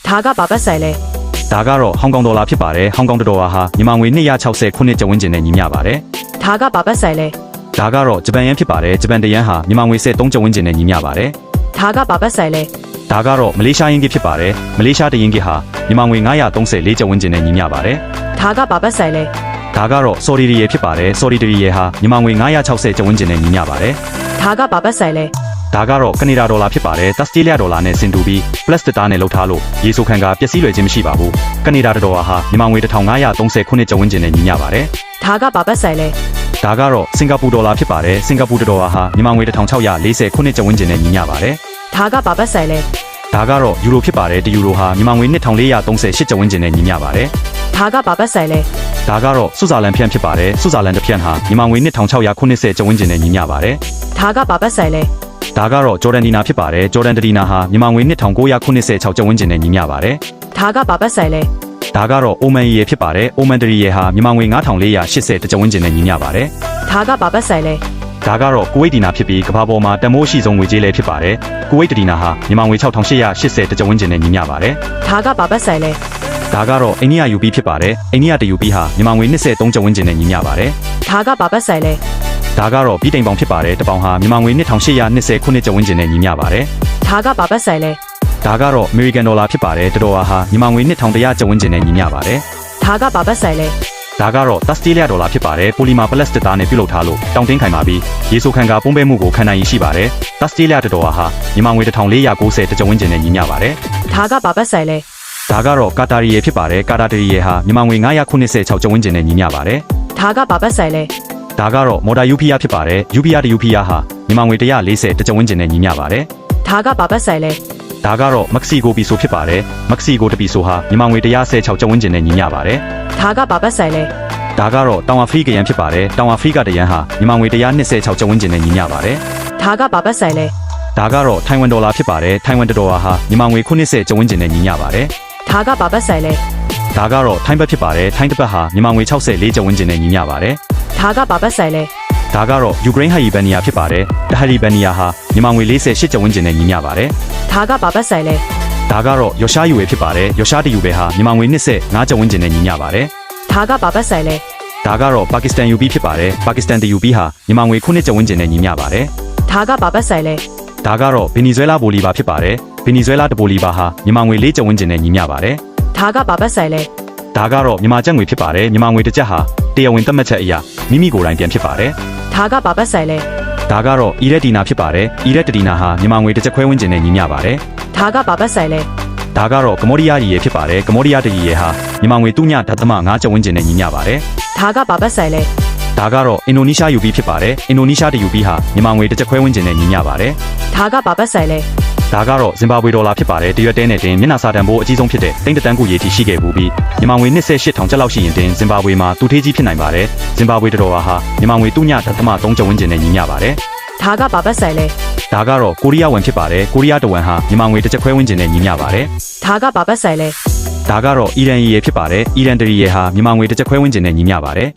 ဒါကဘာပတ်ဆိုင်လဲ ဒါကတော့ဟောင်ကောင်ဒေါ်လာဖြစ်ပါတယ်ဟောင်ကောင်ဒေါ်လာဟာမြန်မာငွေ260ခုနှစ်ကျပ်ဝန်းကျင်နဲ့ညီမျှပါတယ် ဒါကဘာပတ်ဆိုင်လဲ ဒါကတော့ဂျပန်ယန်ဖြစ်ပါတယ်ဂျပန်တယန်ဟာမြန်မာငွေ73ကျပ်ဝန်းကျင်နဲ့ညီမျှပါတယ် ဒါကဘာပတ်ဆိုင်လဲ ဒါကတော့မလေးရှားယင်းကဖြစ်ပါတယ်မလေးရှားတယင်းကဟာမြန်မာငွေ934ကျပ်ဝန်းကျင်နဲ့ညီမျှပါတယ် ဒါကဘာပတ်ဆိုင်လဲ ဒါကတော့ဆော်ဒီရီယေဖြစ်ပါတယ်ဆော်ဒီရီယေဟာမြန်မာငွေ960ကျပ်ဝန်းကျင်နဲ့ညီမျှပါတယ် ဒါကဘာပတ်ဆိုင်လဲ ဒါကတော့ကနေဒါဒေါ်လာဖြစ်ပါတယ်သတ်စတေးလျဒေါ်လာနဲ့ဆင်တူပြီးပလတ်စတစ်သားနဲ့လှုပ်ထားလို့ရေဆိုခံကပျက်စီးလွယ်ခြင်းမရှိပါဘူးကနေဒါဒေါ်လာဟာမြန်မာငွေ1530ခုနှစ်ကျပ်ဝန်းကျင်နဲ့ညီမျှပါတယ် ဒါကဘာပတ်ဆိုင်လဲ ဒါကတော့စင်ကာပူဒေါ်လာဖြစ်ပါတယ်စင်ကာပူဒေါ်လာဟာမြန်မာငွေ1640ခုနှစ်ကျပ်ဝန်းကျင်နဲ့ညီမျှပါတယ် ဒါကဘာပတ်ဆိုင်လဲ ဒါကတော့ယူရိုဖြစ်ပါတယ်တယူရိုဟာမြန်မာငွေ2438ကျပ်ဝန်းကျင်နဲ့ညီမျှပါတယ် ဒါကဘာပတ်ဆိုင်လဲ ဒါကတော့ဆွစ်ဇာလန်ဖြန့်ဖြစ်ပါတယ်ဆွစ်ဇာလန်တစ်ဖြန့်ဟာမြန်မာငွေ2690ကျပ်ဝန်းကျင်နဲ့ညီမျှပါတယ် ဒါကဘာပတ်ဆိုင်လဲ ဒါကတော့ဂျော်ဒန်ဒီနာဖြစ်ပါတယ်ဂျော်ဒန်ဒီနာဟာမြန်မာငွေ1996ကျပ်ဝန်းကျင်နဲ့ညီမျှပါတယ် ဒါကဘာပတ်ဆိုင်လဲ ဒါကတော့အိုမန်ရီယေဖြစ်ပါတယ်အိုမန်ဒရီယေဟာမြန်မာငွေ9480ကျပ်ဝန်းကျင်နဲ့ညီမျှပါတယ် ဒါကဘာပတ်ဆိုင်လဲ ဒါကတော့ကူဝိတ်ဒီနာဖြစ်ပြီးကမ္ဘာပေါ်မှာတန်မိုးရှိဆုံးငွေကြေးလဲဖြစ်ပါတယ်ကူဝိတ်ဒီနာဟာမြန်မာငွေ6880ကျပ်ဝန်းကျင်နဲ့ညီမျှပါတယ် ဒါကဘာပတ်ဆိုင်လဲ ဒါကတော့အိန္ဒိယ UP ဖြစ်ပါတယ်အိန္ဒိယတ UP ဟာမြန်မာငွေ23ကျပ်ဝန်းကျင်နဲ့ညီမျှပါတယ် ဒါကဘာပတ်ဆိုင်လဲ ဒါကတော့ပြည်တိမ်ပေါင်ဖြစ်ပါတယ်တပေါင်ဟာမြန်မာငွေ2820ခုနှစ်ကျပ်ဝန်းကျင်နဲ့ညီမျှပါတယ် ဒါကဘာပတ်ဆိုင်လဲ ဒါကတော့ American Dollar ဖြစ်ပါတယ်တဒေါ်လာဟာမြန်မာငွေ2100ကျပ်ဝန်းကျင်နဲ့ညီမျှပါတယ် ဒါကဘာပတ်ဆိုင်လဲ ဒါကတော့ Australia ဒေါ်လာဖြစ်ပါတယ်ပိုလီမာပလတ်စတစ်သားနဲ့ပြုလုပ်ထားလို့တောင်းတင်းခိုင်ပါပြီးရေဆိုခံကပုံးပဲမှုကိုခံနိုင်ရရှိပါတယ် Australia ဒေါ်လာဟာမြန်မာငွေ1490ကျပ်ဝန်းကျင်နဲ့ညီမျှပါတယ် ဒါကဘာပတ်ဆိုင်လဲ ဒါကတော့ကာတာရီယေဖြစ်ပါတယ်ကာတာရီယေဟာမြန်မာငွေ996ကျပ်ဝန်းကျင်နဲ့ညီမျှပါတယ် ဒါကဘာပတ်ဆိုင်လဲ ဒါကတော့မော်တာ UPR ဖြစ်ပါတယ် UPR တ UPR ဟာမြန်မာငွေ140ကျပ်ဝန်းကျင်နဲ့ညီမျှပါတယ် ဒါကဘာပတ်ဆိုင်လဲ ဒါကတော့မက္ကဆီကိုပီဆိုဖြစ်ပါတယ်မက္ကဆီကိုတပီဆိုဟာမြန်မာငွေ116ကျပ်ဝန်းကျင်နဲ့ညီမျှပါတယ် ဒါကဘာပတ်ဆိုင်လဲ ဒါကတော့တောင်အာဖရိကယန်ဖြစ်ပါတယ်တောင်အာဖရိကတယန်ဟာမြန်မာငွေ126ကျပ်ဝန်းကျင်နဲ့ညီမျှပါတယ် ဒါကဘာပတ်ဆိုင်လဲ ဒါကတော့ထိုင်ဝမ်ဒေါ်လာဖြစ်ပါတယ်ထိုင်ဝမ်ဒေါ်လာဟာမြန်မာငွေ90ကျပ်ဝန်းကျင်နဲ့ညီမျှပါတယ် ဒါကဘာပတ်ဆိုင်လဲ ဒါကတော့ထိုင်းဘတ်ဖြစ်ပါတယ်ထိုင်းတစ်ဘတ်ဟာမြန်မာငွေ64ကျပ်ဝန်းကျင်နဲ့ညီမျှပါတယ် ဒါကဘာပတ်ဆိုင်လဲ ဒါကတော့ယူကရိန်းဟရီဘန်နီယာဖြစ်ပါတယ်တဟရီဘန်နီယာဟာမြန်မာငွေ48ကျပ်ဝန်းကျင်နဲ့ညီမျှပါတယ် ဒါကဘာပတ်ဆိုင်လဲ ဒါကတော့ယောရှာယူဝေဖြစ်ပါတယ်ယောရှာတယူဝေဟာမြန်မာငွေ25ကျပ်ဝန်းကျင်နဲ့ညီမျှပါတယ် ဒါကဘာပတ်ဆိုင်လဲ ဒါကတော့ပါကစ္စတန် UP ဖြစ်ပါတယ်ပါကစ္စတန်တ UP ဟာမြန်မာငွေ9ကျပ်ဝန်းကျင်နဲ့ညီမျှပါတယ် ဒါကဘာပတ်ဆိုင်လဲ ဒါကတော့ဗင်နီဇွဲလားဘိုလီဗာဖြစ်ပါတယ်ဗင်နီဇွဲလားတဘိုလီဗာဟာမြန်မာငွေ4ကျပ်ဝန်းကျင်နဲ့ညီမျှပါတယ် ဒါကဘာပတ်ဆိုင်လဲ ဒါကတော့မြန်မာကျပ်ငွေဖြစ်ပါတယ်မြန်မာငွေတစ်ကျပ်ဟာတရားဝင်သတ်မှတ်ချက်အရမိမိကိုယ်တိုင်ပြန်ဖြစ်ပါတယ် ဒါကဘာပတ်ဆိုင်လဲ ဒါကတော့အီရက်ဒီနာဖြစ်ပါတယ်အီရက်ဒီနာဟာမြန်မာငွေတစ်ကျပ်ခွဲဝန်းကျင်နဲ့ညီမျှပါတယ် ဒါကဘာပတ်ဆိုင်လဲ ဒါကတော့ကမော်ဒီယာရီယေဖြစ်ပါတယ်ကမော်ဒီယာတရီယေဟာမြန်မာငွေ3.5ကျပ်ဝန်းကျင်နဲ့ညီမျှပါတယ် ဒါကဘာပတ်ဆိုင်လဲ ဒါကတော့အင်ဒိုနီးရှား UP ဖြစ်ပါတယ်အင်ဒိုနီးရှားတ UP ဟာမြန်မာငွေတစ်ကျပ်ခွဲဝန်းကျင်နဲ့ညီမျှပါတယ် ဒါကဘာပတ်ဆိုင်လဲ ဒါကတော့ဇင်ဘာဘွေဒေါ်လာဖြစ်ပါတယ်တရွက်တဲနဲ့တင်မျက်နှာစာတန်ဖိုးအကြီးဆုံးဖြစ်တဲ့တိန့်တန်းကူရေတီရှိခဲ့ပြီးမြန်မာငွေ28,000ကျပ်လောက်ရှိရင်တင်ဇင်ဘာဘွေမှာတူထေးကြီးဖြစ်နိုင်ပါတယ်ဇင်ဘာဘွေဒေါ်လာဟာမြန်မာငွေ3.3ကျပ်ဝန်းကျင်နဲ့ညီမျှပါတယ် ဒါကဘာပတ်ဆိုင်လဲ ဒါကတော့ကိုရီးယားဝမ်ဖြစ်ပါတယ်ကိုရီးယားတဝမ်ဟာမြန်မာငွေတစ်ကျပ်ခွဲဝန်းကျင်နဲ့ညီမျှပါတယ် ဒါကဘာပတ်ဆိုင်လဲ ဒါကတော့အီရန်ရီယေဖြစ်ပါတယ်အီရန်တရီယေဟာမြန်မာငွေတစ်ကျပ်ခွဲဝန်းကျင်နဲ့ညီမျှပါတယ်